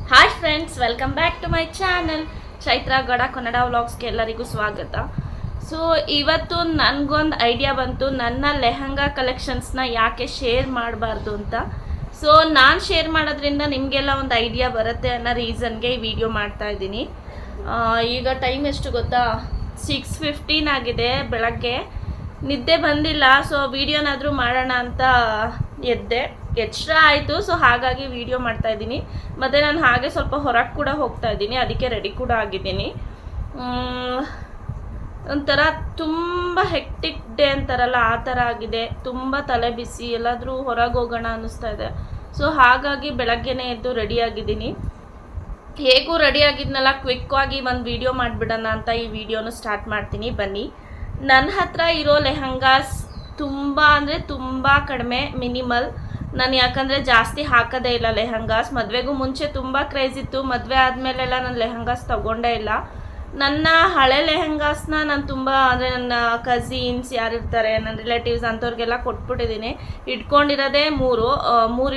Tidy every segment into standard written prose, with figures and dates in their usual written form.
Hi friends, welcome back to my channel Chaitra ಗಡ ಕನ್ನಡ ವ್ಲಾಗ್ಸ್ಗೆ ಎಲ್ಲರಿಗೂ ಸ್ವಾಗತ. ಸೊ ಇವತ್ತು ನನಗೊಂದು ಐಡಿಯಾ ಬಂತು, ನನ್ನ ಲೆಹಂಗಾ ಕಲೆಕ್ಷನ್ಸ್ನ ಯಾಕೆ ಶೇರ್ ಮಾಡಬಾರ್ದು ಅಂತ. ಸೊ ನಾನು ಶೇರ್ ಮಾಡೋದ್ರಿಂದ ನಿಮಗೆಲ್ಲ ಒಂದು ಐಡಿಯಾ ಬರುತ್ತೆ ಅನ್ನೋ ರೀಸನ್ಗೆ ಈ ವಿಡಿಯೋ ಮಾಡ್ತಾ ಇದ್ದೀನಿ. ಈಗ ಟೈಮ್ ಎಷ್ಟು ಗೊತ್ತಾ, 6:15 ಆಗಿದೆ. ಬೆಳಗ್ಗೆ ನಿದ್ದೆ ಬಂದಿಲ್ಲ, ಸೊ ವಿಡಿಯೋನಾದರೂ ಮಾಡೋಣ ಅಂತ ಎದ್ದೆ. ಎಚ್ಚರ ಆಯಿತು, ಸೊ ಹಾಗಾಗಿ ವಿಡಿಯೋ ಮಾಡ್ತಾ ಇದ್ದೀನಿ. ಮತ್ತು ನಾನು ಹಾಗೆ ಸ್ವಲ್ಪ ಹೊರಗೆ ಕೂಡ ಹೋಗ್ತಾ ಇದ್ದೀನಿ, ಅದಕ್ಕೆ ರೆಡಿ ಕೂಡ ಆಗಿದ್ದೀನಿ. ಒಂಥರ ತುಂಬ ಹೆಕ್ಟಿಕ್ ಡೇ ಅಂತಾರಲ್ಲ ಆ ಥರ ಆಗಿದೆ. ತುಂಬ ತಲೆ ಬಿಸಿ, ಎಲ್ಲಾದರೂ ಹೊರಗೆ ಹೋಗೋಣ ಅನ್ನಿಸ್ತಾ ಇದೆ. ಸೊ ಹಾಗಾಗಿ ಬೆಳಗ್ಗೆನೇ ಎದ್ದು ರೆಡಿಯಾಗಿದ್ದೀನಿ. ಹೇಗೂ ರೆಡಿಯಾಗಿದ್ನಲ್ಲ, ಕ್ವಿಕ್ಕಾಗಿ ಒಂದು ವಿಡಿಯೋ ಮಾಡಿಬಿಡೋಣ ಅಂತ ಈ ವಿಡಿಯೋನು ಸ್ಟಾರ್ಟ್ ಮಾಡ್ತೀನಿ. ಬನ್ನಿ. ನನ್ನ ಹತ್ರ ಇರೋ ಲೆಹಂಗಾಸ್ ತುಂಬ ಅಂದರೆ ತುಂಬ ಕಡಿಮೆ, ಮಿನಿಮಲ್. ನಾನು ಯಾಕಂದರೆ ಜಾಸ್ತಿ ಹಾಕೋದೇ ಇಲ್ಲ ಲೆಹಂಗಾಸ್. ಮದುವೆಗೂ ಮುಂಚೆ ತುಂಬ ಕ್ರೇಜ್ ಇತ್ತು, ಮದುವೆ ಆದಮೇಲೆಲ್ಲ ನಾನು ಲೆಹಂಗಾಸ್ ತೊಗೊಂಡೇ ಇಲ್ಲ. ನನ್ನ ಹಳೆ ಲೆಹಂಗಾಸ್ನ ನಾನು ತುಂಬ ಅಂದರೆ ನನ್ನ ಕಝಿನ್ಸ್ ಯಾರಿರ್ತಾರೆ, ನನ್ನ ರಿಲೇಟಿವ್ಸ್ ಅಂಥವ್ರಿಗೆಲ್ಲ ಕೊಟ್ಬಿಟ್ಟಿದ್ದೀನಿ. ಇಟ್ಕೊಂಡಿರೋದೇ ಮೂರು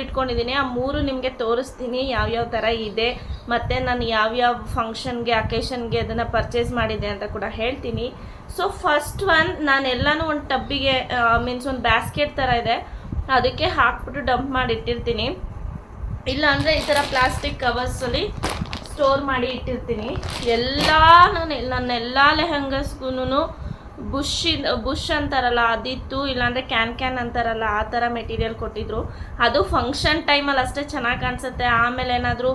ಇಟ್ಕೊಂಡಿದ್ದೀನಿ. ಆ ಮೂರು ನಿಮಗೆ ತೋರಿಸ್ತೀನಿ ಯಾವ್ಯಾವ ಥರ ಇದೆ, ಮತ್ತು ನಾನು ಯಾವ್ಯಾವ ಫಂಕ್ಷನ್ಗೆ ಅಕೇಶನ್ಗೆ ಅದನ್ನು ಪರ್ಚೇಸ್ ಮಾಡಿದ್ದೆ ಅಂತ ಕೂಡ ಹೇಳ್ತೀನಿ. ಸೊ ಫಸ್ಟ್ ಒನ್, ನಾನೆಲ್ಲನೂ ಒಂದು ಟಬ್ಬಿಗೆ ಮೀನ್ಸ್ ಒಂದು ಬ್ಯಾಸ್ಕೆಟ್ ಥರ ಇದೆ, ಅದಕ್ಕೆ ಹಾಕ್ಬಿಟ್ಟು ಡಂಪ್ ಮಾಡಿ ಇಟ್ಟಿರ್ತೀನಿ. ಇಲ್ಲಾಂದರೆ ಈ ಥರ ಪ್ಲಾಸ್ಟಿಕ್ ಕವರ್ಸಲ್ಲಿ ಸ್ಟೋರ್ ಮಾಡಿ ಇಟ್ಟಿರ್ತೀನಿ. ನನ್ನೆಲ್ಲ ಲೆಹಂಗಸ್ಗೂ ಬುಷ್ ಅಂತಾರಲ್ಲ ಅದಿತ್ತು, ಇಲ್ಲಾಂದರೆ ಕ್ಯಾನ್ ಅಂತಾರಲ್ಲ ಆ ಥರ ಮೆಟೀರಿಯಲ್ ಕೊಟ್ಟಿದ್ರು. ಅದು ಫಂಕ್ಷನ್ ಟೈಮಲ್ಲಿ ಅಷ್ಟೇ ಚೆನ್ನಾಗಿ ಕಾಣಿಸುತ್ತೆ. ಆಮೇಲೆ ಏನಾದರೂ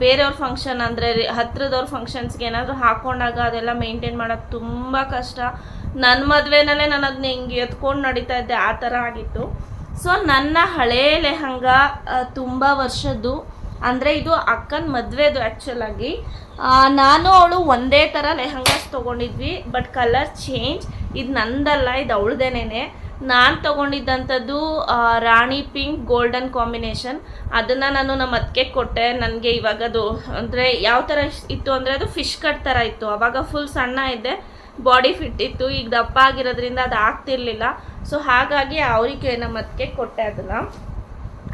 ಬೇರೆಯವ್ರ ಫಂಕ್ಷನ್ ಅಂದರೆ ಹತ್ರದವ್ರ ಫಂಕ್ಷನ್ಸ್ಗೆ ಏನಾದರೂ ಹಾಕ್ಕೊಂಡಾಗ ಅದೆಲ್ಲ ಮೇಂಟೈನ್ ಮಾಡೋದು ತುಂಬ ಕಷ್ಟ. ನನ್ನ ಮದುವೆನಲ್ಲೇ ನಾನು ಅದನ್ನ ಹಿಂಗೆ ಎತ್ಕೊಂಡು ನಡೀತಾ ಇದ್ದೆ, ಆ ಥರ ಆಗಿತ್ತು. ಸೊ ನನ್ನ ಹಳೇ ಲೆಹಂಗಾ ತುಂಬ ವರ್ಷದ್ದು, ಅಂದರೆ ಇದು ಅಕ್ಕನ ಮದುವೆದು. ಆ್ಯಕ್ಚುಲಾಗಿ ನಾನು ಅವಳು ಒಂದೇ ಥರ ಲೆಹಂಗಾಸ್ ತೊಗೊಂಡಿದ್ವಿ, ಬಟ್ ಕಲರ್ ಚೇಂಜ್. ಇದು ನಂದಲ್ಲ, ಇದು ಅವಳದೇನೇ. ನಾನು ತೊಗೊಂಡಿದ್ದಂಥದ್ದು ರಾಣಿ ಪಿಂಕ್ ಗೋಲ್ಡನ್ ಕಾಂಬಿನೇಷನ್. ಅದನ್ನು ನಾನು ನಮ್ಮ ಅತ್ತಿಗೆ ಕೊಟ್ಟೆ. ನನಗೆ ಇವಾಗದು ಅಂದರೆ ಯಾವ ಥರ ಇತ್ತು ಅಂದರೆ ಅದು ಫಿಶ್ ಕಟ್ ಥರ ಇತ್ತು. ಆವಾಗ ಫುಲ್ ಸಣ್ಣ ಇದ್ದೆ, ಬಾಡಿ ಫಿಟ್ ಇತ್ತು. ಈಗ ದಪ್ಪ ಆಗಿರೋದ್ರಿಂದ ಅದು ಆಗ್ತಿರ್ಲಿಲ್ಲ. ಸೊ ಹಾಗಾಗಿ ಅವರಿಗೆ ನಮ್ಮ ಅತ್ತಿಗೆ ಕೊಟ್ಟೆ ಅದನ್ನು.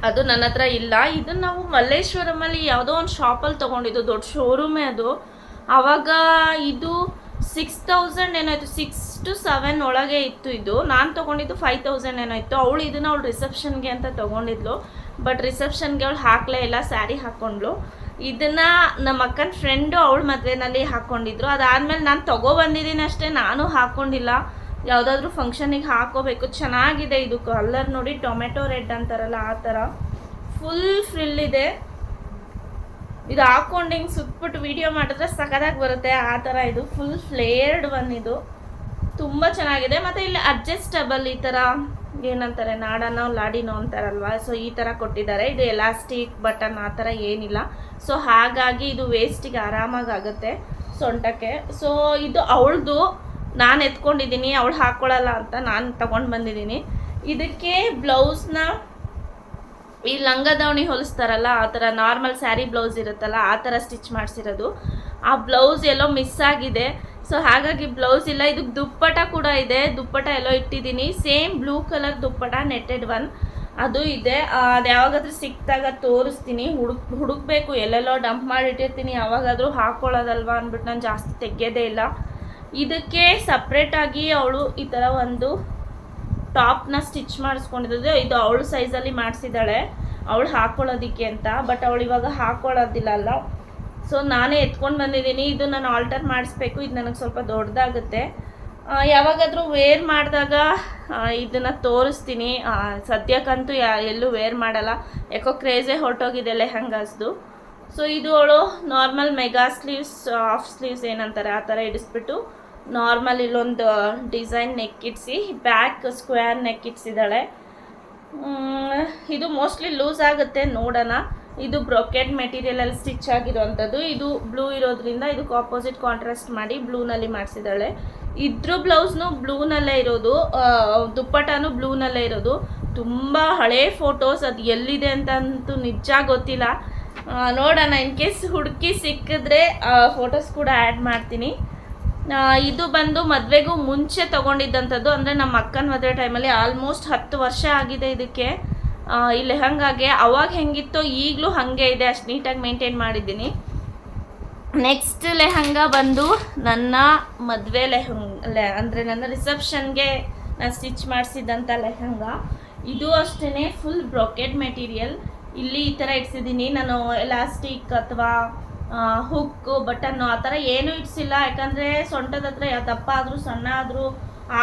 ಅದು ನನ್ನ ಹತ್ರ ಇಲ್ಲ. ಇದನ್ನು ನಾವು ಮಲ್ಲೇಶ್ವರಮಲ್ಲಿ ಯಾವುದೋ ಒಂದು ಶಾಪಲ್ಲಿ ತೊಗೊಂಡಿದ್ದು, ದೊಡ್ಡ ಶೋರೂಮೇ ಅದು. ಆವಾಗ ಇದು 6,000 ಏನೋ ಇತ್ತು, 6 to 7 ಒಳಗೆ ಇತ್ತು. ಇದು ನಾನು ತೊಗೊಂಡಿದ್ದು 5,000 ಏನೋ ಇತ್ತು. ಅವಳು ಇದನ್ನು ರಿಸೆಪ್ಷನ್ಗೆ ಅಂತ ತೊಗೊಂಡಿದ್ಲು, ಬಟ್ ರಿಸೆಪ್ಷನ್ಗೆ ಅವಳು ಹಾಕಲೇ ಇಲ್ಲ, ಸ್ಯಾರಿ ಹಾಕ್ಕೊಂಡ್ಳು. ಇದನ್ನು ನಮ್ಮ ಅಕ್ಕನ ಫ್ರೆಂಡು ಅವಳ ಮದುವೆನಲ್ಲಿ ಹಾಕ್ಕೊಂಡಿದ್ರು. ಅದಾದಮೇಲೆ ನಾನು ತೊಗೊಬಂದಿದ್ದೀನಿ ಅಷ್ಟೇ, ನಾನು ಹಾಕ್ಕೊಂಡಿಲ್ಲ. ಯಾವುದಾದ್ರೂ ಫಂಕ್ಷನಿಗೆ ಹಾಕೋಬೇಕು. ಚೆನ್ನಾಗಿದೆ ಇದು ಕಲರ್ ನೋಡಿ, ಟೊಮೆಟೊ ರೆಡ್ ಅಂತಾರಲ್ಲ ಆ ಥರ ಫುಲ್ ಫ್ರಿಲ್ ಇದೆ. ಇದು ಹಾಕ್ಕೊಂಡು ಹಿಂಗೆ ಸುತ್ತಬಿಟ್ಟು ವಿಡಿಯೋ ಮಾಡಿದ್ರೆ ಸಖತ್ತಾಗಿ ಬರುತ್ತೆ, ಆ ಥರ ಇದು ಫುಲ್ ಫ್ಲೇರ್ಡ್ ಒನ್. ಇದು ತುಂಬ ಚೆನ್ನಾಗಿದೆ. ಮತ್ತು ಇಲ್ಲಿ ಅಡ್ಜಸ್ಟಬಲ್ ಈ ಥರ ಏನಂತಾರೆ, ನಾಡನೋ ಲಾಡಿನೋ ಅಂತಾರಲ್ವ, ಸೊ ಈ ಥರ ಕೊಟ್ಟಿದ್ದಾರೆ. ಇದು ಎಲಾಸ್ಟಿಕ್ ಬಟನ್ ಆ ಥರ ಏನಿಲ್ಲ. ಸೊ ಹಾಗಾಗಿ ಇದು ವೇಸ್ಟಿಗೆ ಆರಾಮಾಗಿ ಆಗುತ್ತೆ, ಸೊಂಟಕ್ಕೆ. ಸೊ ಇದು ಅವಳದು, ನಾನು ಎತ್ಕೊಂಡಿದ್ದೀನಿ, ಅವಳು ಹಾಕ್ಕೊಳ್ಳಲ್ಲ ಅಂತ ನಾನು ತಗೊಂಡು ಬಂದಿದ್ದೀನಿ. ಇದಕ್ಕೆ ಬ್ಲೌಸ್ನ ಈ ಲಂಗ ದಾವಣಿ ಹೊಲಿಸ್ತಾರಲ್ಲ ಆ ಥರ ನಾರ್ಮಲ್ ಸ್ಯಾರಿ ಬ್ಲೌಸ್ ಇರುತ್ತಲ್ಲ ಆ ಥರ ಸ್ಟಿಚ್ ಮಾಡಿಸಿರೋದು. ಆ ಬ್ಲೌಸ್ ಎಲ್ಲೋ ಮಿಸ್ ಆಗಿದೆ, ಸೊ ಹಾಗಾಗಿ ಬ್ಲೌಸ್ ಇಲ್ಲ. ಇದಕ್ಕೆ ದುಪ್ಪಟ ಕೂಡ ಇದೆ, ದುಪ್ಪಟ ಎಲ್ಲೋ ಇಟ್ಟಿದ್ದೀನಿ. Same blue colour dupatta netted one ಅದು ಇದೆ. ಅದು ಯಾವಾಗಾದ್ರೂ ಸಿಕ್ತಾಗ ತೋರಿಸ್ತೀನಿ. ಹುಡುಕ್ಬೇಕು, ಎಲ್ಲೆಲ್ಲೋ ಡಂಪ್ ಮಾಡಿಟ್ಟಿರ್ತೀನಿ, ಯಾವಾಗಾದರೂ ಹಾಕ್ಕೊಳ್ಳೋದಲ್ವ ಅಂದ್ಬಿಟ್ಟು ನಾನು ಜಾಸ್ತಿ ತೆಗೆಯೋದೇ ಇಲ್ಲ. ಇದಕ್ಕೆ ಸಪ್ರೇಟಾಗಿ ಅವಳು ಈ ಥರ ಒಂದು ಟಾಪ್ನ ಸ್ಟಿಚ್ ಮಾಡಿಸ್ಕೊಂಡಿದ್ದು. ಇದು ಅವಳು ಸೈಜಲ್ಲಿ ಮಾಡಿಸಿದ್ದಾಳೆ, ಅವಳು ಹಾಕ್ಕೊಳ್ಳೋದಕ್ಕೆ ಅಂತ. ಬಟ್ ಅವಳು ಇವಾಗ ಹಾಕ್ಕೊಳ್ಳೋದಿಲ್ಲ ಅಲ್ಲ, ಸೊ ನಾನೇ ಎತ್ಕೊಂಡು ಬಂದಿದ್ದೀನಿ. ಇದು ನಾನು ಆಲ್ಟರ್ ಮಾಡಿಸ್ಬೇಕು, ಇದು ನನಗೆ ಸ್ವಲ್ಪ ದೊಡ್ಡದಾಗುತ್ತೆ. ಯಾವಾಗಾದರೂ ವೇರ್ ಮಾಡಿದಾಗ ಇದನ್ನು ತೋರಿಸ್ತೀನಿ. ಸದ್ಯಕ್ಕಂತೂ ಎಲ್ಲೂ ವೇರ್ ಮಾಡಲ್ಲ, ಯಾಕೋ ಕ್ರೇಜೇ ಹೊರಟೋಗಿದೆ ಲೆಹಂಗಾಸ್ದು. ಸೊ ಇದು ಅವಳು normal mega sleeves, half sleeves ಏನಂತಾರೆ ಆ ಥರ ಇಡಿಸ್ಬಿಟ್ಟು ನಾರ್ಮಲ್ ಇಲ್ಲೊಂದು ಡಿಸೈನ್ ನೆಕ್ ಇಡಿಸಿ ಬ್ಯಾಕ್ ಸ್ಕ್ವೇರ್ ನೆಕ್ ಇಡಿಸಿದ್ದಾಳೆ. ಇದು ಮೋಸ್ಟ್ಲಿ ಲೂಸ್ ಆಗುತ್ತೆ, ನೋಡೋಣ. ಇದು ಬ್ರೊಕೆಟ್ ಮೆಟೀರಿಯಲಲ್ಲಿ ಸ್ಟಿಚ್ ಆಗಿರೋವಂಥದ್ದು. ಇದು ಬ್ಲೂ ಇರೋದ್ರಿಂದ ಇದಕ್ಕೆ ಆಪೋಸಿಟ್ ಕಾಂಟ್ರಾಸ್ಟ್ ಮಾಡಿ ಬ್ಲೂನಲ್ಲಿ ಮಾಡಿಸಿದ್ದಾಳೆ. ಇದ್ರ ಬ್ಲೌಸ್ನು ಬ್ಲೂನಲ್ಲೇ ಇರೋದು, ದುಪ್ಪಟನೂ ಬ್ಲೂನಲ್ಲೇ ಇರೋದು. ತುಂಬ ಹಳೇ ಫೋಟೋಸ್, ಅದು ಎಲ್ಲಿದೆ ಅಂತಂತೂ ನಿಜ ಗೊತ್ತಿಲ್ಲ. ನೋಡೋಣ, ಇನ್ ಕೇಸ್ ಹುಡುಕಿ ಸಿಕ್ಕಿದ್ರೆ ಫೋಟೋಸ್ ಕೂಡ ಆ್ಯಡ್ ಮಾಡ್ತೀನಿ. ಇದು ಬಂದು ಮದುವೆಗೂ ಮುಂಚೆ ತೊಗೊಂಡಿದ್ದಂಥದ್ದು, ಅಂದರೆ ನಮ್ಮ ಅಕ್ಕನ ಮದುವೆ ಟೈಮಲ್ಲಿ. ಆಲ್ಮೋಸ್ಟ್ 10 ವರ್ಷ ಆಗಿದೆ ಇದಕ್ಕೆ. ಈ ಲೆಹಂಗಾಗೆ. ಅವಾಗ ಹೆಂಗಿತ್ತೋ ಈಗಲೂ ಹಾಗೆ ಇದೆ, ಅಷ್ಟು ನೀಟಾಗಿ ಮೇಂಟೈನ್ ಮಾಡಿದ್ದೀನಿ. ನೆಕ್ಸ್ಟ್ ಲೆಹಂಗಾ ಬಂದು ನನ್ನ ಮದುವೆ ಅಂದರೆ ನನ್ನ ರಿಸೆಪ್ಷನ್ಗೆ ನಾನು ಸ್ಟಿಚ್ ಮಾಡಿಸಿದ್ದಂಥ ಲೆಹಂಗಾ. ಇದು ಅಷ್ಟೇ ಫುಲ್ ಬ್ರೊಕೆಡ್ ಮೆಟೀರಿಯಲ್. ಇಲ್ಲಿ ಈ ಥರ ಇಡ್ಸಿದ್ದೀನಿ ನಾನು, ಎಲಾಸ್ಟಿಕ್ ಅಥವಾ ಹುಕ್ಕು ಬಟನ್ನು ಆ ಥರ ಏನೂ ಇಡ್ಸಿಲ್ಲ. ಯಾಕಂದರೆ ಸೊಂಟದ ಹತ್ರ ದಪ್ಪ ಆದರೂ ಸಣ್ಣ ಆದರೂ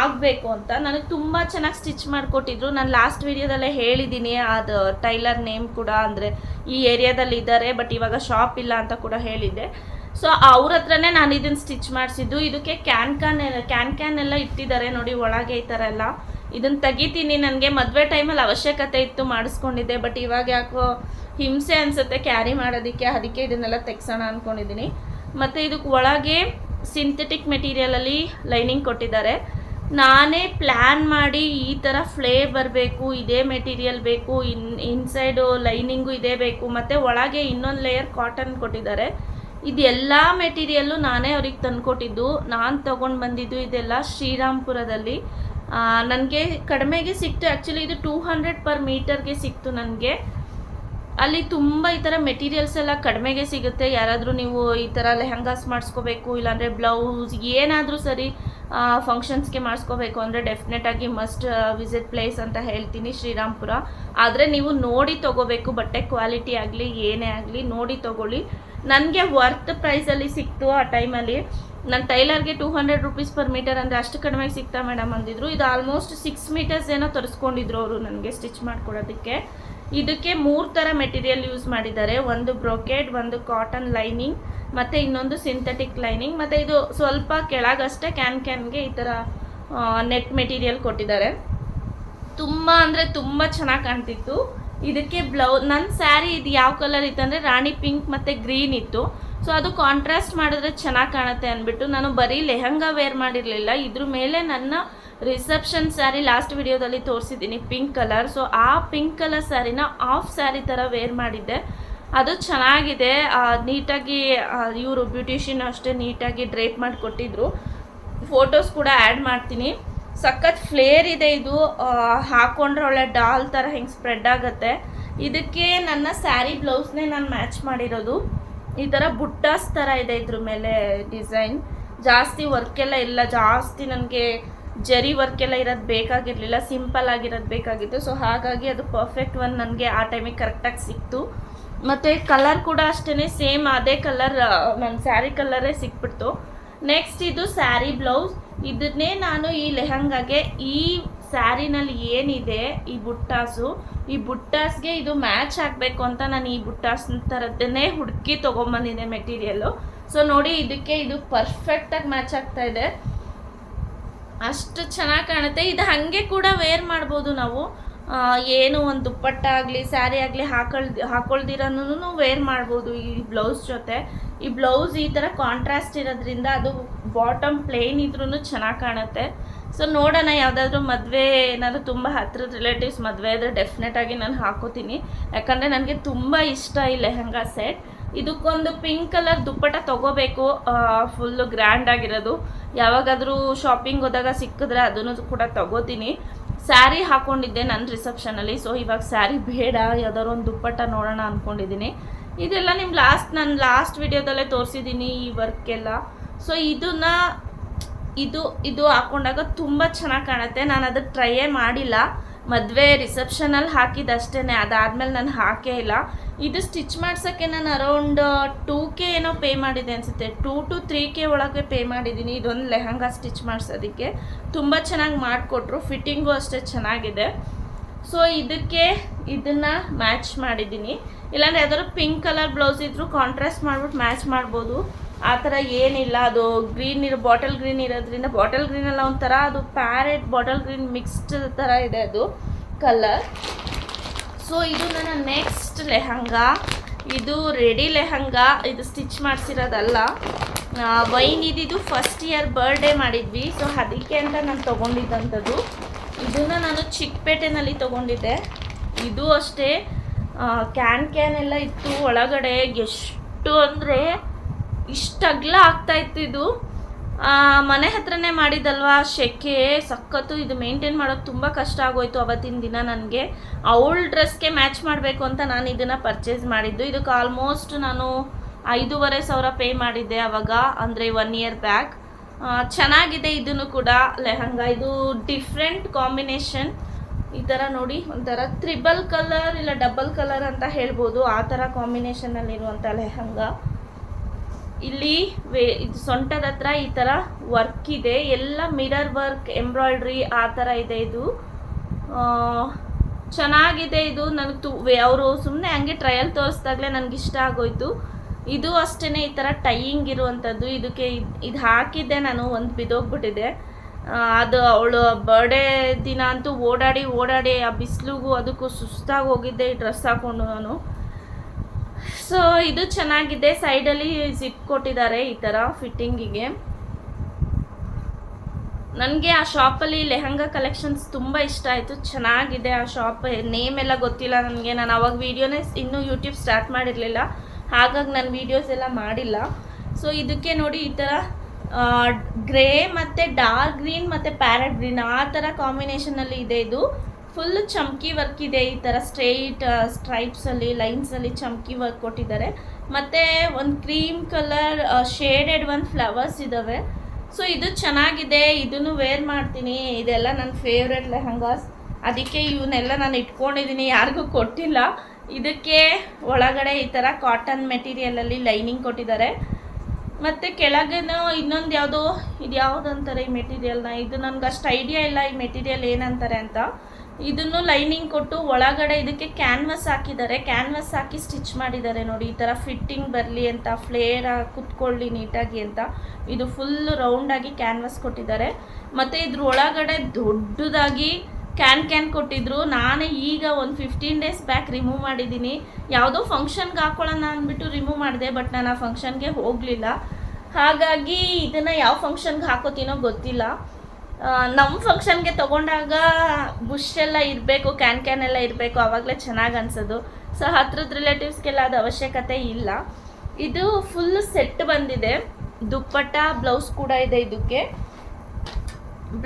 ಆಗಬೇಕು ಅಂತ. ನನಗೆ ತುಂಬ ಚೆನ್ನಾಗಿ ಸ್ಟಿಚ್ ಮಾಡಿಕೊಟ್ಟಿದ್ರು. ನಾನು ಲಾಸ್ಟ್ ವಿಡಿಯೋದಲ್ಲೇ ಹೇಳಿದ್ದೀನಿ, ಅದು ಟೈಲರ್ ನೇಮ್ ಕೂಡ, ಅಂದರೆ ಈ ಏರಿಯಾದಲ್ಲಿ ಇದ್ದಾರೆ ಬಟ್ ಇವಾಗ ಶಾಪ್ ಇಲ್ಲ ಅಂತ ಕೂಡ ಹೇಳಿದ್ದೆ. ಸೊ ಅವ್ರ ಹತ್ರನೇ ನಾನು ಇದನ್ನು ಸ್ಟಿಚ್ ಮಾಡಿಸಿದ್ದು. ಇದಕ್ಕೆ ಕ್ಯಾನ್ ಎಲ್ಲ ಇಟ್ಟಿದ್ದಾರೆ ನೋಡಿ ಒಳಗೆ, ಈ ಥರ ಎಲ್ಲ. ಇದನ್ನು ತೆಗಿತೀನಿ, ನನಗೆ ಮದುವೆ ಟೈಮಲ್ಲಿ ಅವಶ್ಯಕತೆ ಇತ್ತು, ಮಾಡಿಸ್ಕೊಂಡಿದ್ದೆ. ಬಟ್ ಇವಾಗ ಯಾಕೋ ಹಿಂಸೆ ಅನಿಸುತ್ತೆ ಕ್ಯಾರಿ ಮಾಡೋದಕ್ಕೆ, ಅದಕ್ಕೆ ಇದನ್ನೆಲ್ಲ ತೆಗ್ಸೋಣ ಅಂದ್ಕೊಂಡಿದ್ದೀನಿ. ಮತ್ತು ಇದಕ್ಕೆ ಒಳಗೆ ಸಿಂಥೆಟಿಕ್ ಮೆಟೀರಿಯಲಲ್ಲಿ ಲೈನಿಂಗ್ ಕೊಟ್ಟಿದ್ದಾರೆ. ನಾನೇ ಪ್ಲ್ಯಾನ್ ಮಾಡಿ ಈ ಥರ ಫ್ಲೇ ಬರಬೇಕು, ಇದೇ ಮೆಟೀರಿಯಲ್ ಬೇಕು, ಇನ್ಸೈಡು ಲೈನಿಂಗು ಇದೇ ಬೇಕು, ಮತ್ತು ಒಳಗೆ ಇನ್ನೊಂದು ಲೇಯರ್ ಕಾಟನ್ ಕೊಟ್ಟಿದ್ದಾರೆ. ಇದೆಲ್ಲ ಮೆಟೀರಿಯಲ್ಲು ನಾನೇ ಅವ್ರಿಗೆ ತಂದುಕೊಟ್ಟಿದ್ದು. ನಾನು ತೊಗೊಂಡು ಬಂದಿದ್ದು ಇದೆಲ್ಲ ಶ್ರೀರಾಮ್ಪುರದಲ್ಲಿ. ನನಗೆ ಕಡಿಮೆಗೆ ಸಿಕ್ತು. ಆ್ಯಕ್ಚುಲಿ ಇದು 200 per ಮೀಟರ್ಗೆ ಸಿಕ್ತು ನನಗೆ. ಅಲ್ಲಿ ತುಂಬ ಈ ಥರ ಮೆಟೀರಿಯಲ್ಸ್ ಎಲ್ಲ ಕಡಿಮೆಗೆ ಸಿಗುತ್ತೆ. ಯಾರಾದರೂ ನೀವು ಈ ಥರ ಲೆಹಂಗಾಸ್ ಮಾಡಿಸ್ಕೋಬೇಕು, ಇಲ್ಲಾಂದರೆ ಬ್ಲೌಸ್ ಏನಾದರೂ ಸರಿ ಫಂಕ್ಷನ್ಸ್ಗೆ ಮಾಡಿಸ್ಕೋಬೇಕು ಅಂದರೆ ಡೆಫಿನೆಟಾಗಿ ಮಸ್ಟ್ ವಿಸಿಟ್ ಪ್ಲೇಸ್ ಅಂತ ಹೇಳ್ತೀನಿ ಶ್ರೀರಾಮ್ಪುರ. ಆದರೆ ನೀವು ನೋಡಿ ತೊಗೋಬೇಕು, ಬಟ್ಟೆ ಕ್ವಾಲಿಟಿ ಆಗಲಿ ಏನೇ ಆಗಲಿ ನೋಡಿ ತೊಗೊಳ್ಳಿ. ನನಗೆ ವರ್ತ್ ಪ್ರೈಸಲ್ಲಿ ಸಿಕ್ತು ಆ ಟೈಮಲ್ಲಿ. ನನ್ನ ಟೈಲರ್ಗೆ 200 rupees per ಮೀಟರ್ ಅಂದರೆ ಅಷ್ಟು ಕಡಿಮೆಗೆ ಸಿಗ್ತಾ ಮೇಡಮ್ ಅಂದಿದ್ರು. ಇದು ಆಲ್ಮೋಸ್ಟ್ 6 meters ಏನೋ ತರಿಸ್ಕೊಂಡಿದ್ರು ಅವರು ನನಗೆ ಸ್ಟಿಚ್ ಮಾಡಿಕೊಡೋದಕ್ಕೆ. ಇದಕ್ಕೆ 3 ಥರ ಮೆಟೀರಿಯಲ್ ಯೂಸ್ ಮಾಡಿದ್ದಾರೆ. ಒಂದು ಬ್ರೊಕೆಡ್, ಒಂದು ಕಾಟನ್ ಲೈನಿಂಗ್, ಮತ್ತು ಇನ್ನೊಂದು ಸಿಂಥೆಟಿಕ್ ಲೈನಿಂಗ್. ಮತ್ತು ಇದು ಸ್ವಲ್ಪ ಕೆಳಗಷ್ಟೇ ಕ್ಯಾನ್ಗೆ ಈ ಥರ ನೆಟ್ ಮೆಟೀರಿಯಲ್ ಕೊಟ್ಟಿದ್ದಾರೆ. ತುಂಬ ಅಂದರೆ ತುಂಬ ಚೆನ್ನಾಗಿ ಕಾಣ್ತಿತ್ತು. ಇದಕ್ಕೆ ನನ್ನ ಸ್ಯಾರಿ ಇದು ಯಾವ ಕಲರ್ ಇತ್ತು ಅಂದರೆ ರಾಣಿ ಪಿಂಕ್ ಮತ್ತು ಗ್ರೀನ್ ಇತ್ತು. ಸೊ ಅದು ಕಾಂಟ್ರಾಸ್ಟ್ ಮಾಡಿದ್ರೆ ಚೆನ್ನಾಗಿ ಕಾಣುತ್ತೆ ಅಂದ್ಬಿಟ್ಟು ನಾನು ಬರೀ ಲೆಹಂಗಾ ವೇರ್ ಮಾಡಿರಲಿಲ್ಲ. ಇದ್ರ ಮೇಲೆ ನನ್ನ ರಿಸೆಪ್ಷನ್ ಸ್ಯಾರಿ ಲಾಸ್ಟ್ ವಿಡಿಯೋದಲ್ಲಿ ತೋರಿಸಿದ್ದೀನಿ ಪಿಂಕ್ ಕಲರ್. ಸೊ ಆ ಪಿಂಕ್ ಕಲರ್ ಸ್ಯಾರಿನ ಆಫ್ ಸ್ಯಾರಿ ಥರ ವೇರ್ ಮಾಡಿದ್ದೆ. ಅದು ಚೆನ್ನಾಗಿದೆ. ನೀಟಾಗಿ ಇವರು ಬ್ಯೂಟಿಷಿಯನ್ ಅಷ್ಟೇ ನೀಟಾಗಿ ಡ್ರೇಪ್ ಮಾಡಿ ಕೊಟ್ಟಿದ್ರು. ಫೋಟೋಸ್ ಕೂಡ ಆ್ಯಡ್ ಮಾಡ್ತೀನಿ. ಸಖತ್ ಫ್ಲೇರ್ ಇದೆ ಇದು. ಹಾಕ್ಕೊಂಡ್ರೆ ಒಳ್ಳೆ ಡಾಲ್ ಥರ ಹೆಂಗೆ ಸ್ಪ್ರೆಡ್ ಆಗುತ್ತೆ. ಇದಕ್ಕೆ ನನ್ನ ಸ್ಯಾರಿ ಬ್ಲೌಸ್ನೇ ನಾನು ಮ್ಯಾಚ್ ಮಾಡಿರೋದು. ಈ ಥರ ಬುಟ್ಟಾಸ್ ಥರ ಇದೆ ಇದ್ರ ಮೇಲೆ ಡಿಸೈನ್. ಜಾಸ್ತಿ ವರ್ಕೆಲ್ಲ ಇಲ್ಲ, ಜಾಸ್ತಿ ನನಗೆ ಜರಿ ವರ್ಕೆಲ್ಲ ಇರೋದು ಬೇಕಾಗಿರಲಿಲ್ಲ, ಸಿಂಪಲ್ ಆಗಿರೋದು ಬೇಕಾಗಿತ್ತು. ಸೊ ಹಾಗಾಗಿ ಅದು ಪರ್ಫೆಕ್ಟ್ ಒನ್ ನನಗೆ ಆ ಟೈಮಿಗೆ ಕರೆಕ್ಟಾಗಿ ಸಿಕ್ತು. ಮತ್ತು ಕಲರ್ ಕೂಡ ಅಷ್ಟೇ ಸೇಮ್ ಅದೇ ಕಲರ್, ನನ್ನ ಸ್ಯಾರಿ ಕಲರೇ ಸಿಕ್ಬಿಡ್ತು. ನೆಕ್ಸ್ಟ್ ಇದು ಸ್ಯಾರಿ ಬ್ಲೌಸ್. ಇದನ್ನೇ ನಾನು ಈ ಲೆಹಂಗಾಗೆ ಈ ಸ್ಯಾರಿನಲ್ಲಿ ಏನಿದೆ ಈ ಬುಟ್ಟಾಸ್ಗೆ ಇದು ಮ್ಯಾಚ್ ಆಗಬೇಕು ಅಂತ ನಾನು ಈ ಬುಟ್ಟಾಸ್ ಥರದ್ದನ್ನೇ ಹುಡುಕಿ ತೊಗೊಂಬಂದಿದ್ದೆ ಮೆಟೀರಿಯಲ್ಲು. ಸೊ ನೋಡಿ ಇದಕ್ಕೆ ಇದು ಪರ್ಫೆಕ್ಟಾಗಿ ಮ್ಯಾಚ್ ಆಗ್ತಾ ಇದೆ, ಅಷ್ಟು ಚೆನ್ನಾಗಿ ಕಾಣುತ್ತೆ. ಇದು ಹಾಗೆ ಕೂಡ ವೇರ್ ಮಾಡ್ಬೋದು ನಾವು. ಏನು ಒಂದು ದುಪ್ಪಟ್ಟ ಆಗಲಿ ಸ್ಯಾರಿ ಆಗಲಿ ಹಾಕೊಳ್ದಿರೋನು ವೇರ್ ಮಾಡ್ಬೋದು ಈ ಬ್ಲೌಸ್ ಜೊತೆ. ಈ ಬ್ಲೌಸ್ ಈ ಥರ ಕಾಂಟ್ರಾಸ್ಟ್ ಇರೋದ್ರಿಂದ ಅದು ಬಾಟಮ್ ಪ್ಲೇನ್ ಇದ್ರೂ ಚೆನ್ನಾಗಿ ಕಾಣುತ್ತೆ. ಸೊ ನೋಡೋಣ, ಯಾವುದಾದ್ರೂ ಮದುವೆ ಏನಾದರೂ ತುಂಬ ಹತ್ತಿರದ ರಿಲೇಟಿವ್ಸ್ ಮದುವೆ ಇದ್ದರೆ ಡೆಫಿನೆಟಾಗಿ ನಾನು ಹಾಕೋತೀನಿ. ಯಾಕಂದರೆ ನನಗೆ ತುಂಬ ಇಷ್ಟ ಈ ಲೆಹಂಗಾ ಸೆಟ್. ಇದಕ್ಕೊಂದು ಪಿಂಕ್ ಕಲರ್ ದುಪ್ಪಟ್ಟ ತೊಗೋಬೇಕು, ಫುಲ್ಲು ಗ್ರ್ಯಾಂಡ್ ಆಗಿರೋದು. ಯಾವಾಗಾದರೂ ಶಾಪಿಂಗ್ ಹೋದಾಗ ಸಿಕ್ಕಿದ್ರೆ ಅದನ್ನು ಕೂಡ ತೊಗೋತೀನಿ. ಸ್ಯಾರಿ ಹಾಕ್ಕೊಂಡಿದ್ದೆ ನನ್ನ ರಿಸೆಪ್ಷನಲ್ಲಿ. ಸೊ ಇವಾಗ ಸ್ಯಾರಿ ಬೇಡ, ಯಾವ್ದಾದ್ರು ಒಂದು ದುಪ್ಪಟ್ಟ ನೋಡೋಣ ಅಂದ್ಕೊಂಡಿದ್ದೀನಿ. ಇದೆಲ್ಲ ನಾನು ಲಾಸ್ಟ್ ವಿಡಿಯೋದಲ್ಲೇ ತೋರಿಸಿದ್ದೀನಿ ಈ ವರ್ಕೆಲ್ಲ. ಸೊ ಇದು ಹಾಕ್ಕೊಂಡಾಗ ತುಂಬ ಚೆನ್ನಾಗಿ ಕಾಣುತ್ತೆ. ನಾನು ಅದು ಟ್ರೈಯೇ ಮಾಡಿಲ್ಲ, ಮದುವೆ ರಿಸೆಪ್ಷನಲ್ಲಿ ಹಾಕಿದ್ದಷ್ಟೇ, ಅದಾದಮೇಲೆ ನಾನು ಹಾಕೇ ಇಲ್ಲ. ಇದು ಸ್ಟಿಚ್ ಮಾಡ್ಸೋಕ್ಕೆ ನಾನು ಅರೌಂಡ್ 2K ಏನೋ ಪೇ ಮಾಡಿದೆ ಅನಿಸುತ್ತೆ, 2 to 3K ಒಳಗೆ ಪೇ ಮಾಡಿದ್ದೀನಿ ಇದೊಂದು ಲೆಹಂಗಾ ಸ್ಟಿಚ್ ಮಾಡಿಸೋದಕ್ಕೆ. ತುಂಬ ಚೆನ್ನಾಗಿ ಮಾಡಿಕೊಟ್ರು, ಫಿಟ್ಟಿಂಗು ಅಷ್ಟೇ ಚೆನ್ನಾಗಿದೆ. ಸೊ ಇದನ್ನು ಮ್ಯಾಚ್ ಮಾಡಿದ್ದೀನಿ. ಇಲ್ಲಾಂದರೆ ಯಾವ್ದಾದ್ರು ಪಿಂಕ್ ಕಲರ್ ಬ್ಲೌಸ್ ಇದ್ದರೂ ಕಾಂಟ್ರಾಸ್ಟ್ ಮಾಡಿಬಿಟ್ಟು ಮ್ಯಾಚ್ ಮಾಡ್ಬೋದು. ಆ ಥರ ಏನಿಲ್ಲ. ಅದು ಬಾಟಲ್ ಗ್ರೀನ್ ಇರೋದ್ರಿಂದ, ಬಾಟಲ್ ಗ್ರೀನೆಲ್ಲ ಒಂಥರ ಅದು ಪ್ಯಾರೆಟ್ ಬಾಟಲ್ ಗ್ರೀನ್ ಮಿಕ್ಸ್ಡ್ ಥರ ಇದೆ ಅದು ಕಲರ್. ಸೊ ಇದು ನನ್ನ ನೆಕ್ಸ್ಟ್ ಲೆಹಂಗಾ. ಇದು ರೆಡಿ ಲೆಹಂಗಾ, ಇದು ಸ್ಟಿಚ್ ಮಾಡಿಸಿರೋದಲ್ಲ. ವೈನ್ ಇದ್ದಿದ್ದು ಫಸ್ಟ್ ಇಯರ್ ಬರ್ಡೇ ಮಾಡಿದ್ವಿ, ಸೊ ಅದಕ್ಕೆ ಅಂತ ನಾನು ತೊಗೊಂಡಿದ್ದಂಥದ್ದು. ಇದನ್ನು ನಾನು ಚಿಕ್ಕಪೇಟೆನಲ್ಲಿ ತೊಗೊಂಡಿದ್ದೆ. ಇದು ಅಷ್ಟೇ ಕ್ಯಾನ್ ಎಲ್ಲ ಇತ್ತು ಒಳಗಡೆ. ಎಷ್ಟು ಅಂದರೆ ಇಷ್ಟು ಅಗಲ ಆಗ್ತಾಯಿತ್ತು ಇದು. ಮನೆ ಹತ್ರನೇ ಮಾಡಿದಲ್ವಾ, ಶೆಕೆ ಸಖತ್ತು. ಇದು ಮೇಂಟೈನ್ ಮಾಡೋದು ತುಂಬ ಕಷ್ಟ ಆಗೋಯ್ತು ಅವತ್ತಿನ ದಿನ ನನಗೆ. ಅವಳ ಡ್ರೆಸ್ಗೆ ಮ್ಯಾಚ್ ಮಾಡಬೇಕು ಅಂತ ನಾನು ಇದನ್ನು ಪರ್ಚೇಸ್ ಮಾಡಿದ್ದು. ಇದಕ್ಕೆ ಆಲ್ಮೋಸ್ಟ್ ನಾನು 5,500 ಪೇ ಮಾಡಿದ್ದೆ ಅವಾಗ, ಅಂದರೆ 1 ಇಯರ್ ಬ್ಯಾಕ್. ಚೆನ್ನಾಗಿದೆ ಇದನ್ನು ಕೂಡ ಲೆಹಂಗಾ. ಇದು ಡಿಫ್ರೆಂಟ್ ಕಾಂಬಿನೇಷನ್. ಈ ಥರ ನೋಡಿ, ಒಂಥರ ತ್ರಿಬಲ್ ಕಲರ್ ಇಲ್ಲ ಡಬಲ್ ಕಲರ್ ಅಂತ ಹೇಳ್ಬೋದು, ಆ ಥರ ಕಾಂಬಿನೇಷನಲ್ಲಿರುವಂಥ ಲೆಹಂಗಾ. ಇಲ್ಲಿ ಇದು ಸೊಂಟದ ಹತ್ರ ಈ ಥರ ವರ್ಕ್ ಇದೆ, ಎಲ್ಲ ಮಿರರ್ ವರ್ಕ್, ಎಂಬ್ರಾಯ್ಡ್ರಿ ಆ ಥರ ಇದೆ. ಇದು ಚೆನ್ನಾಗಿದೆ. ಇದು ನನಗೆ ಅವರು ಸುಮ್ಮನೆ ಹಂಗೆ ಟ್ರಯಲ್ ತೋರಿಸ್ದಾಗಲೇ ನನಗೆ ಇಷ್ಟ ಆಗೋಯ್ತು. ಇದು ಅಷ್ಟೇ ಈ ಥರ ಟೈಯಿಂಗ್ ಇರುವಂಥದ್ದು. ಇದಕ್ಕೆ ಇದು ಹಾಕಿದ್ದೆ ನಾನು, ಒಂದು ಬಿದ್ದೋಗ್ಬಿಟ್ಟಿದೆ. ಅದು ಅವಳು ಬರ್ಡೇ ದಿನ ಅಂತೂ ಓಡಾಡಿ ಆ ಬಿಸಿಲಿಗೂ ಅದಕ್ಕೂ ಸುಸ್ತಾಗಿ ಹೋಗಿದ್ದೆ ಈ ಡ್ರೆಸ್ ಹಾಕ್ಕೊಂಡು ನಾನು. ಸೊ ಇದು ಚೆನ್ನಾಗಿದೆ. ಸೈಡಲ್ಲಿ ಜಿಪ್ ಕೊಟ್ಟಿದ್ದಾರೆ ಈ ಥರ ಫಿಟ್ಟಿಂಗಿಗೆ. ನನಗೆ ಆ ಶಾಪಲ್ಲಿ ಲೆಹಂಗಾ ಕಲೆಕ್ಷನ್ಸ್ ತುಂಬ ಇಷ್ಟ ಆಯಿತು, ಚೆನ್ನಾಗಿದೆ. ಆ ಶಾಪ್ ನೇಮ್ ಎಲ್ಲ ಗೊತ್ತಿಲ್ಲ ನನಗೆ, ನಾನು ಅವಾಗ ವೀಡಿಯೋನೇ ಇನ್ನೂ ಯೂಟ್ಯೂಬ್ ಸ್ಟಾರ್ಟ್ ಮಾಡಿರಲಿಲ್ಲ, ಹಾಗಾಗಿ ನಾನು ವೀಡಿಯೋಸ್ ಎಲ್ಲ ಮಾಡಿಲ್ಲ. ಸೊ ಇದಕ್ಕೆ ನೋಡಿ ಈ ಥರ ಗ್ರೇ ಮತ್ತು ಡಾರ್ಕ್ ಗ್ರೀನ್ ಮತ್ತು ಪ್ಯಾರೆಟ್ ಗ್ರೀನ್ ಆ ಥರ ಕಾಂಬಿನೇಷನಲ್ಲಿ ಇದೆ. ಇದು ಫುಲ್ ಚಮ್ಕಿ ವರ್ಕ್ ಇದೆ, ಈ ಥರ ಸ್ಟ್ರೈಟ್ ಸ್ಟ್ರೈಪ್ಸಲ್ಲಿ ಲೈನ್ಸಲ್ಲಿ ಚಮ್ಕಿ ವರ್ಕ್ ಕೊಟ್ಟಿದ್ದಾರೆ. ಮತ್ತು ಒಂದು ಕ್ರೀಮ್ ಕಲರ್ ಶೇಡೆಡ್ ಒಂದು ಫ್ಲವರ್ಸ್ ಇದ್ದಾವೆ. ಸೊ ಇದು ಚೆನ್ನಾಗಿದೆ, ಇದನ್ನು ವೇರ್ ಮಾಡ್ತೀನಿ. ಇದೆಲ್ಲ ನನ್ನ ಫೇವ್ರೆಟ್ ಲೆಹಂಗಾಸ್, ಅದಕ್ಕೆ ಇವನ್ನೆಲ್ಲ ನಾನು ಇಟ್ಕೊಂಡಿದ್ದೀನಿ, ಯಾರಿಗೂ ಕೊಟ್ಟಿಲ್ಲ. ಇದಕ್ಕೆ ಒಳಗಡೆ ಈ ಥರ ಕಾಟನ್ ಮೆಟೀರಿಯಲಲ್ಲಿ ಲೈನಿಂಗ್ ಕೊಟ್ಟಿದ್ದಾರೆ. ಮತ್ತು ಕೆಳಗೇನೋ ಇನ್ನೊಂದು ಯಾವುದೋ, ಇದು ಯಾವುದು ಅಂತಾರೆ ಈ ಮೆಟೀರಿಯಲ್ನ, ಇದು ನನಗೆ ಅಷ್ಟು ಐಡಿಯಾ ಇಲ್ಲ ಈ ಮೆಟೀರಿಯಲ್ ಏನಂತಾರೆ ಅಂತ. ಇದನ್ನು ಲೈನಿಂಗ್ ಕೊಟ್ಟು ಒಳಗಡೆ ಇದಕ್ಕೆ ಕ್ಯಾನ್ವಸ್ ಹಾಕಿದ್ದಾರೆ, ಕ್ಯಾನ್ವಸ್ ಹಾಕಿ ಸ್ಟಿಚ್ ಮಾಡಿದ್ದಾರೆ ನೋಡಿ, ಈ ಥರ ಫಿಟ್ಟಿಂಗ್ ಬರಲಿ ಅಂತ, ಫ್ಲೇರ್ ಕುತ್ಕೊಳ್ಳಿ ನೀಟಾಗಿ ಅಂತ. ಇದು ಫುಲ್ ರೌಂಡಾಗಿ ಕ್ಯಾನ್ವಸ್ ಕೊಟ್ಟಿದ್ದಾರೆ. ಮತ್ತು ಇದ್ರ ಒಳಗಡೆ ದೊಡ್ಡದಾಗಿ ಕ್ಯಾನ್ ಕೊಟ್ಟಿದ್ರು. ನಾನು ಈಗ ಒಂದು 15 ಡೇಸ್ ಬ್ಯಾಕ್ ರಿಮೂವ್ ಮಾಡಿದ್ದೀನಿ. ಯಾವುದೋ ಫಂಕ್ಷನ್ಗೆ ಹಾಕೊಳ್ಳೋಣ ಅಂದ್ಬಿಟ್ಟು ರಿಮೂವ್ ಮಾಡಿದೆ, ಬಟ್ ನಾನು ಆ ಫಂಕ್ಷನ್ಗೆ ಹೋಗಲಿಲ್ಲ. ಹಾಗಾಗಿ ಇದನ್ನು ಯಾವ ಫಂಕ್ಷನ್ಗೆ ಹಾಕೋತೀನೋ ಗೊತ್ತಿಲ್ಲ. ನಮ್ಮ ಫಂಕ್ಷನ್ಗೆ ತೊಗೊಂಡಾಗ ಬುಷ್ ಎಲ್ಲ ಇರಬೇಕು, ಕ್ಯಾನ್ ಎಲ್ಲ ಇರಬೇಕು, ಆವಾಗಲೇ ಚೆನ್ನಾಗಿ ಅನಿಸೋದು. ಸೊ ಹತ್ರದ ರಿಲೇಟಿವ್ಸ್ಗೆಲ್ಲ ಅದು ಅವಶ್ಯಕತೆ ಇಲ್ಲ. ಇದು ಫುಲ್ ಸೆಟ್ ಬಂದಿದೆ, ದುಪ್ಪಟ್ಟ ಬ್ಲೌಸ್ ಕೂಡ ಇದೆ. ಇದಕ್ಕೆ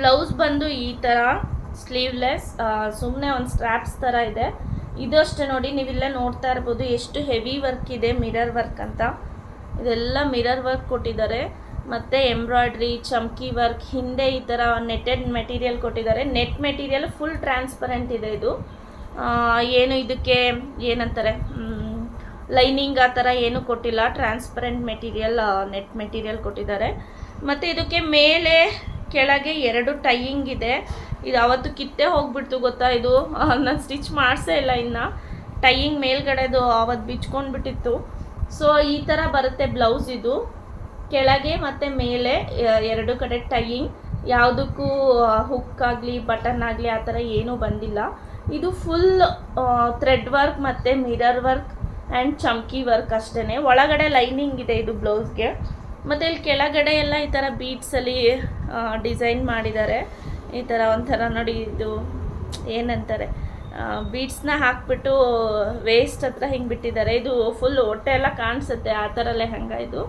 ಬ್ಲೌಸ್ ಬಂದು ಈ ಥರ ಸ್ಲೀವ್ಲೆಸ್, ಸುಮ್ಮನೆ ಒಂದು ಸ್ಟ್ರ್ಯಾಪ್ಸ್ ಥರ ಇದೆ. ಇದು ಅಷ್ಟೇ ನೋಡಿ, ನೀವಿಲ್ಲ ನೋಡ್ತಾ ಇರ್ಬೋದು ಎಷ್ಟು ಹೆವಿ ವರ್ಕ್ ಇದೆ, ಮಿರರ್ ವರ್ಕ್ ಅಂತ. ಇದೆಲ್ಲ ಮಿರರ್ ವರ್ಕ್ ಕೊಟ್ಟಿದ್ದಾರೆ. ಮತ್ತು ಎಂಬ್ರಾಯ್ಡ್ರಿ, ಚಮ್ಕಿ ವರ್ಕ್, ಹಿಂದೆ ಈ ಥರ ನೆಟೆಡ್ ಮೆಟೀರಿಯಲ್ ಕೊಟ್ಟಿದ್ದಾರೆ. ನೆಟ್ ಮೆಟೀರಿಯಲ್ ಫುಲ್ ಟ್ರಾನ್ಸ್ಪರೆಂಟ್ ಇದೆ. ಇದು ಏನು ಇದಕ್ಕೆ ಏನಂತಾರೆ, ಲೈನಿಂಗ್ ಆ ಥರ ಏನೂ ಕೊಟ್ಟಿಲ್ಲ, ಟ್ರಾನ್ಸ್ಪರೆಂಟ್ ಮೆಟೀರಿಯಲ್, ನೆಟ್ ಮೆಟೀರಿಯಲ್ ಕೊಟ್ಟಿದ್ದಾರೆ. ಮತ್ತು ಇದಕ್ಕೆ ಮೇಲೆ ಕೆಳಗೆ 2 ಟೈಯಿಂಗ್ ಇದೆ. ಇದು ಅವತ್ತು ಕಿತ್ತೇ ಹೋಗ್ಬಿಡ್ತು ಗೊತ್ತಾ, ಇದು ನಾನು ಸ್ಟಿಚ್ ಮಾಡಿಸೇ ಇಲ್ಲ ಇನ್ನು. ಟೈಯಿಂಗ್ ಮೇಲ್ಗಡೆದು ಅವತ್ತು ಬಿಚ್ಕೊಂಡ್ಬಿಟ್ಟಿತ್ತು. ಸೊ ಈ ಥರ ಬರುತ್ತೆ ಬ್ಲೌಸ್. ಇದು ಕೆಳಗೆ ಮತ್ತು ಮೇಲೆ 2 ಕಡೆ ಟೈಯಿಂಗ್, ಯಾವುದಕ್ಕೂ ಹುಕ್ ಆಗಲಿ ಬಟನ್ ಆಗಲಿ ಆ ಥರ ಏನೂ ಬಂದಿಲ್ಲ. ಇದು ಫುಲ್ ಥ್ರೆಡ್ ವರ್ಕ್ ಮತ್ತು ಮಿರರ್ ವರ್ಕ್ ಆ್ಯಂಡ್ ಚಮ್ಕಿ ವರ್ಕ್ ಅಷ್ಟೇ. ಒಳಗಡೆ ಲೈನಿಂಗ್ ಇದೆ ಇದು ಬ್ಲೌಸ್ಗೆ. ಮತ್ತು ಇಲ್ಲಿ ಕೆಳಗಡೆ ಎಲ್ಲ ಈ ಥರ ಬೀಡ್ಸಲ್ಲಿ ಡಿಸೈನ್ ಮಾಡಿದ್ದಾರೆ. ಈ ಥರ ಒಂಥರ ನೋಡಿ, ಇದು ಏನಂತಾರೆ, ಬೀಡ್ಸ್ನ ಹಾಕ್ಬಿಟ್ಟು ವೇಸ್ಟ್ ಹತ್ರ ಹಿಂಗೆ ಬಿಟ್ಟಿದ್ದಾರೆ. ಇದು ಫುಲ್ ಹೊಟ್ಟೆ ಎಲ್ಲ ಕಾಣಿಸುತ್ತೆ, ಆ ಥರ ಲೆಹಂಗಾ. ಇದು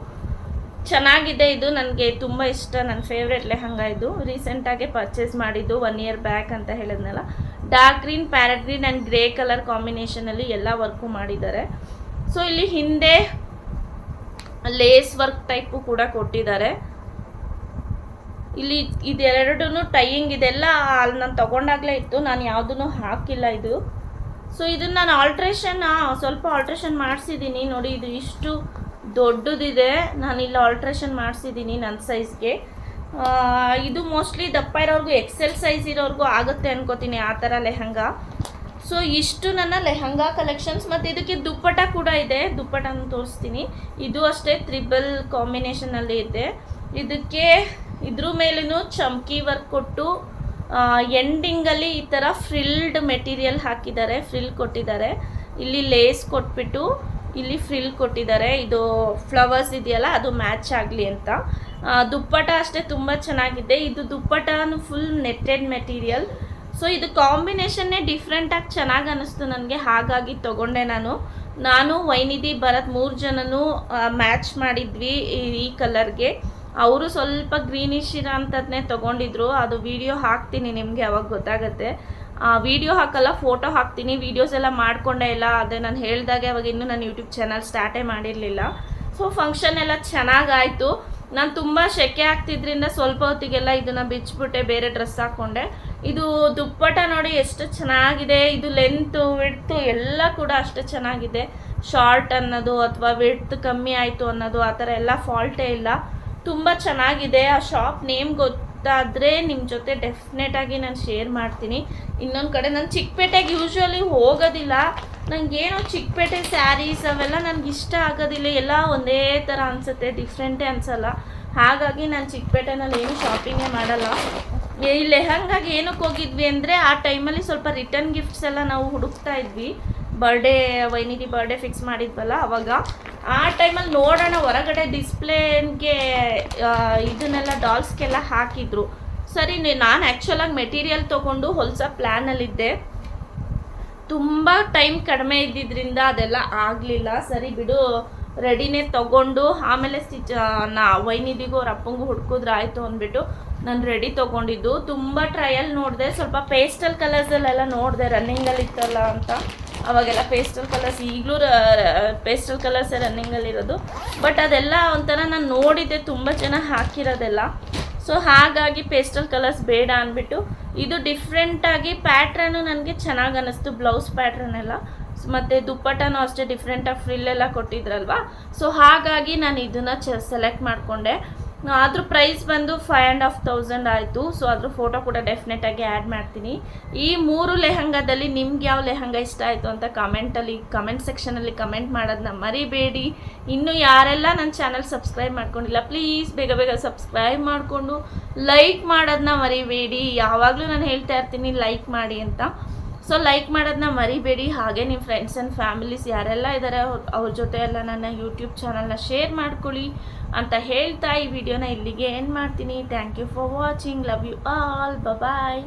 ಚೆನ್ನಾಗಿದೆ, ಇದು ನನಗೆ ತುಂಬ ಇಷ್ಟ, ನನ್ನ ಫೇವ್ರೆಟ್ ಲೆಹಂಗಾ. ಇದು ರೀಸೆಂಟಾಗೆ ಪರ್ಚೇಸ್ ಮಾಡಿದ್ದು 1 ಇಯರ್ ಬ್ಯಾಕ್ ಅಂತ ಹೇಳಿದ್ನಲ್ಲ. Dark green, parrot green and grey colour ಕಾಂಬಿನೇಷನಲ್ಲಿ ಎಲ್ಲ ವರ್ಕು ಮಾಡಿದ್ದಾರೆ. ಸೊ ಇಲ್ಲಿ ಹಿಂದೆ ಲೇಸ್ ವರ್ಕ್ ಟೈಪು ಕೂಡ ಕೊಟ್ಟಿದ್ದಾರೆ. ಇಲ್ಲಿ ಇದೆರಡೂ ಟೈಯಿಂಗ್, ಇದೆಲ್ಲ ಅಲ್ಲಿ ನಾನು ತೊಗೊಂಡಾಗಲೇ ಇತ್ತು, ನಾನು ಯಾವುದೂ ಹಾಕಿಲ್ಲ ಇದು. ಸೊ ಇದನ್ನು ನಾನು ಸ್ವಲ್ಪ ಆಲ್ಟ್ರೇಷನ್ ಮಾಡಿಸಿದ್ದೀನಿ ನೋಡಿ. ಇದು ಇಷ್ಟು ದೊಡ್ಡದಿದೆ, ನಾನಿಲ್ಲ ಆಲ್ಟ್ರೇಷನ್ ಮಾಡಿಸಿದ್ದೀನಿ ನನ್ನ ಸೈಜ್ಗೆ. ಇದು ಮೋಸ್ಟ್ಲಿ ದಪ್ಪ ಇರೋರ್ಗೂ ಎಕ್ಸೆಲ್ ಸೈಜ್ ಇರೋರ್ಗೂ ಆಗುತ್ತೆ ಅನ್ಕೋತೀನಿ ಆ ಥರ ಲೆಹಂಗಾ. ಸೊ ಇಷ್ಟು ನನ್ನ ಲೆಹಂಗಾ ಕಲೆಕ್ಷನ್ಸ್. ಮತ್ತು ಇದಕ್ಕೆ ದುಪ್ಪಟ್ಟ ಕೂಡ ಇದೆ, ದುಪ್ಪಟ್ಟನ ತೋರಿಸ್ತೀನಿ. ಇದು ಅಷ್ಟೇ ತ್ರಿಬಲ್ ಕಾಂಬಿನೇಷನಲ್ಲಿ ಇದೆ. ಇದಕ್ಕೆ ಇದ್ರ ಮೇಲೂ ಚಮ್ಕಿ ವರ್ಕ್ ಕೊಟ್ಟು ಎಂಡಿಂಗಲ್ಲಿ ಈ ಥರ ಫ್ರಿಲ್ಡ್ ಮೆಟೀರಿಯಲ್ ಹಾಕಿದ್ದಾರೆ, ಫ್ರಿಲ್ ಕೊಟ್ಟಿದ್ದಾರೆ. ಇಲ್ಲಿ ಲೇಸ್ ಕೊಟ್ಬಿಟ್ಟು ಇಲ್ಲಿ ಫ್ರಿಲ್ ಕೊಟ್ಟಿದ್ದಾರೆ. ಇದು ಫ್ಲವರ್ಸ್ ಇದೆಯಲ್ಲ ಅದು ಮ್ಯಾಚ್ ಆಗಲಿ ಅಂತ. ದುಪ್ಪಟ್ಟ ಅಷ್ಟೇ ತುಂಬ ಚೆನ್ನಾಗಿದೆ. ಇದು ದುಪ್ಪಟ್ಟನು ಫುಲ್ ನೆಟ್ಟೆಡ್ ಮೆಟೀರಿಯಲ್. ಸೊ ಇದು ಕಾಂಬಿನೇಷನ್ನೇ ಡಿಫ್ರೆಂಟಾಗಿ ಚೆನ್ನಾಗಿ ಅನ್ನಿಸ್ತು ನನಗೆ, ಹಾಗಾಗಿ ತೊಗೊಂಡೆ ನಾನು ವೈನಿಧಿ ಭರತ್ 3 ಜನನೂ ಮ್ಯಾಚ್ ಮಾಡಿದ್ವಿ ಈ ಕಲರ್ಗೆ. ಅವರು ಸ್ವಲ್ಪ ಗ್ರೀನಿಶ್ ಇರೋ ಅಂಥದ್ನೇ ತೊಗೊಂಡಿದ್ರು. ಅದು ವಿಡಿಯೋ ಹಾಕ್ತೀನಿ ನಿಮಗೆ, ಅವಾಗ ಗೊತ್ತಾಗುತ್ತೆ. ವಿಡಿಯೋ ಹಾಕಲ್ಲ, ಫೋಟೋ ಹಾಕ್ತೀನಿ. ವೀಡಿಯೋಸ್ ಎಲ್ಲ ಮಾಡಿಕೊಂಡೆ ಇಲ್ಲ, ಅದೇ ನಾನು ಹೇಳಿದಾಗೆ ಅವಾಗ ಇನ್ನೂ ನಾನು ಯೂಟ್ಯೂಬ್ ಚಾನಲ್ ಸ್ಟಾರ್ಟೇ ಮಾಡಿರಲಿಲ್ಲ. ಸೊ ಫಂಕ್ಷನ್ ಎಲ್ಲ ಚೆನ್ನಾಗಾಯಿತು. ನಾನು ತುಂಬ ಸೆಕೆ ಆಗ್ತಿದ್ರಿಂದ ಸ್ವಲ್ಪ ಹೊತ್ತಿಗೆಲ್ಲ ಇದನ್ನು ಬಿಚ್ಚಿಬಿಟ್ಟೆ, ಬೇರೆ ಡ್ರೆಸ್ ಹಾಕ್ಕೊಂಡೆ. ಇದು ದುಪ್ಪಟ ನೋಡಿ ಎಷ್ಟು ಚೆನ್ನಾಗಿದೆ. ಇದು ಲೆಂತು ವಿಡ್ತು ಎಲ್ಲ ಕೂಡ ಅಷ್ಟೇ ಚೆನ್ನಾಗಿದೆ. ಶಾರ್ಟ್ ಅನ್ನೋದು ಅಥವಾ ವಿಡ್ತ್ ಕಮ್ಮಿ ಆಯಿತು ಅನ್ನೋದು ಆ ಥರ ಎಲ್ಲ ಫಾಲ್ಟೇ ಇಲ್ಲ. ತುಂಬ ಚೆನ್ನಾಗಿದೆ. ಆ ಶಾಪ್ ನೇಮ್ ಗೊತ್ತಾದರೆ ನಿಮ್ಮ ಜೊತೆ ಡೆಫಿನೆಟಾಗಿ ನಾನು ಶೇರ್ ಮಾಡ್ತೀನಿ. ಇನ್ನೊಂದು ಕಡೆ ನಾನು ಚಿಕ್ಕಪೇಟೆಗೆ ಯೂಶ್ವಲಿ ಹೋಗೋದಿಲ್ಲ. ನನಗೇನೋ ಚಿಕ್ಕಪೇಟೆ ಸ್ಯಾರೀಸ್ ಅವೆಲ್ಲ ನನಗೆ ಇಷ್ಟ ಆಗೋದಿಲ್ಲ. ಎಲ್ಲ ಒಂದೇ ಥರ ಅನಿಸುತ್ತೆ, ಡಿಫ್ರೆಂಟೇ ಅನಿಸಲ್ಲ. ಹಾಗಾಗಿ ನಾನು ಚಿಕ್ಕಪೇಟೆನಲ್ಲಿ ಏನು ಶಾಪಿಂಗೇ ಮಾಡಲ್ಲ. ಈ ಲೆಹಂಗಾಗಿ ಏನಕ್ಕೆ ಹೋಗಿದ್ವಿ ಅಂದರೆ ಆ ಟೈಮಲ್ಲಿ ಸ್ವಲ್ಪ ರಿಟರ್ನ್ ಗಿಫ್ಟ್ಸ್ ಎಲ್ಲ ನಾವು ಹುಡುಕ್ತಾ ಇದ್ವಿ. ವೈನಿದಿ ಬರ್ಡೇ ಫಿಕ್ಸ್ ಮಾಡಿದ್ವಲ್ಲ ಅವಾಗ. ಆ ಟೈಮಲ್ಲಿ ನೋಡೋಣ ಹೊರಗಡೆ ಡಿಸ್ಪ್ಲೇಗೆ ಇದನ್ನೆಲ್ಲ ಡಾಲ್ಸ್ಗೆಲ್ಲ ಹಾಕಿದ್ರು. ಸರಿ, ನಾನು ಆ್ಯಕ್ಚುಲಾಗಿ ಮೆಟೀರಿಯಲ್ ತೊಗೊಂಡು ಹೊಲ್ಸೋ ಪ್ಲ್ಯಾನಲ್ಲಿದ್ದೆ. ತುಂಬ ಟೈಮ್ ಕಡಿಮೆ ಇದ್ದಿದ್ದರಿಂದ ಅದೆಲ್ಲ ಆಗಲಿಲ್ಲ. ಸರಿ ಬಿಡು, ರೆಡಿನೇ ತೊಗೊಂಡು ಆಮೇಲೆ ವೈನಿದಿಗೂ ಅವ್ರ ಅಪ್ಪಂಗೂ ಹುಡ್ಕಿದ್ರೆ ಆಯಿತು ಅಂದ್ಬಿಟ್ಟು ನಾನು ರೆಡಿ ತೊಗೊಂಡಿದ್ದು. ತುಂಬ ಟ್ರಯಲ್ ನೋಡಿದೆ, ಸ್ವಲ್ಪ ಪೇಸ್ಟಲ್ ಕಲರ್ಸಲ್ಲೆಲ್ಲ ನೋಡಿದೆ ರನ್ನಿಂಗಲ್ಲಿ ಇತ್ತಲ್ಲ ಅಂತ. ಅವಾಗೆಲ್ಲ ಪೇಸ್ಟಲ್ ಕಲರ್ಸ್, ಈಗಲೂ ಪೇಸ್ಟಲ್ ಕಲರ್ಸೇ ರನ್ನಿಂಗಲ್ಲಿರೋದು. ಬಟ್ ಅದೆಲ್ಲ ಒಂಥರ ನಾನು ನೋಡಿದ್ದೆ ತುಂಬ ಜನ ಹಾಕಿರೋದೆಲ್ಲ. ಸೊ ಹಾಗಾಗಿ ಪೇಸ್ಟಲ್ ಕಲರ್ಸ್ ಬೇಡ ಅಂದ್ಬಿಟ್ಟು ಇದು ಡಿಫ್ರೆಂಟಾಗಿ ಪ್ಯಾಟ್ರನು ನನಗೆ ಚೆನ್ನಾಗಿ ಅನ್ನಿಸ್ತು. ಬ್ಲೌಸ್ ಪ್ಯಾಟ್ರನ್ ಎಲ್ಲ ಮತ್ತು ದುಪ್ಪಟ್ಟನೂ ಅಷ್ಟೇ ಡಿಫ್ರೆಂಟಾಗಿ ಫ್ರಿಲ್ಲೆಲ್ಲ ಕೊಟ್ಟಿದ್ರಲ್ವ. ಸೊ ಹಾಗಾಗಿ ನಾನು ಇದನ್ನು ಸೆಲೆಕ್ಟ್ ಮಾಡಿಕೊಂಡೆ. ಅದ್ರ ಪ್ರೈಸ್ ಬಂದು 5,500 ಆಯಿತು. ಸೊ ಅದ್ರ ಫೋಟೋ ಕೂಡ ಡೆಫಿನೆಟಾಗಿ ಆ್ಯಡ್ ಮಾಡ್ತೀನಿ. ಈ 3 ಲೆಹಂಗಾದಲ್ಲಿ ನಿಮ್ಗೆ ಯಾವ ಲೆಹಂಗ ಇಷ್ಟ ಆಯಿತು ಅಂತ ಕಮೆಂಟ್ ಸೆಕ್ಷನಲ್ಲಿ ಕಮೆಂಟ್ ಮಾಡೋದನ್ನ ಮರಿಬೇಡಿ. ಇನ್ನು ಯಾರೆಲ್ಲ ನನ್ನ ಚಾನಲ್ ಸಬ್ಸ್ಕ್ರೈಬ್ ಮಾಡ್ಕೊಂಡಿಲ್ಲ ಪ್ಲೀಸ್ ಬೇಗ ಸಬ್ಸ್ಕ್ರೈಬ್ ಮಾಡಿಕೊಂಡು ಲೈಕ್ ಮಾಡೋದನ್ನ ಮರಿಬೇಡಿ. ಯಾವಾಗಲೂ ನಾನು ಹೇಳ್ತಾ ಇರ್ತೀನಿ ಲೈಕ್ ಮಾಡಿ ಅಂತ. ಸೊ ಲೈಕ್ ಮಾಡೋದನ್ನ ಮರಿಬೇಡಿ. ಹಾಗೆ ನಿಮ್ಮ ಫ್ರೆಂಡ್ಸ್ ಆ್ಯಂಡ್ ಫ್ಯಾಮಿಲೀಸ್ ಯಾರೆಲ್ಲ ಇದ್ದಾರೆ ಅವ್ರ ಜೊತೆ ಎಲ್ಲ ನನ್ನ ಯೂಟ್ಯೂಬ್ ಚಾನಲ್ನ ಶೇರ್ ಮಾಡ್ಕೊಳ್ಳಿ ಅಂತ ಹೇಳ್ತಾ ಈ ವಿಡಿಯೋನ ಇಲ್ಲಿಗೆ ಎಂಡ್ ಮಾಡ್ತೀನಿ. Thank you for watching. Love you all. Bye.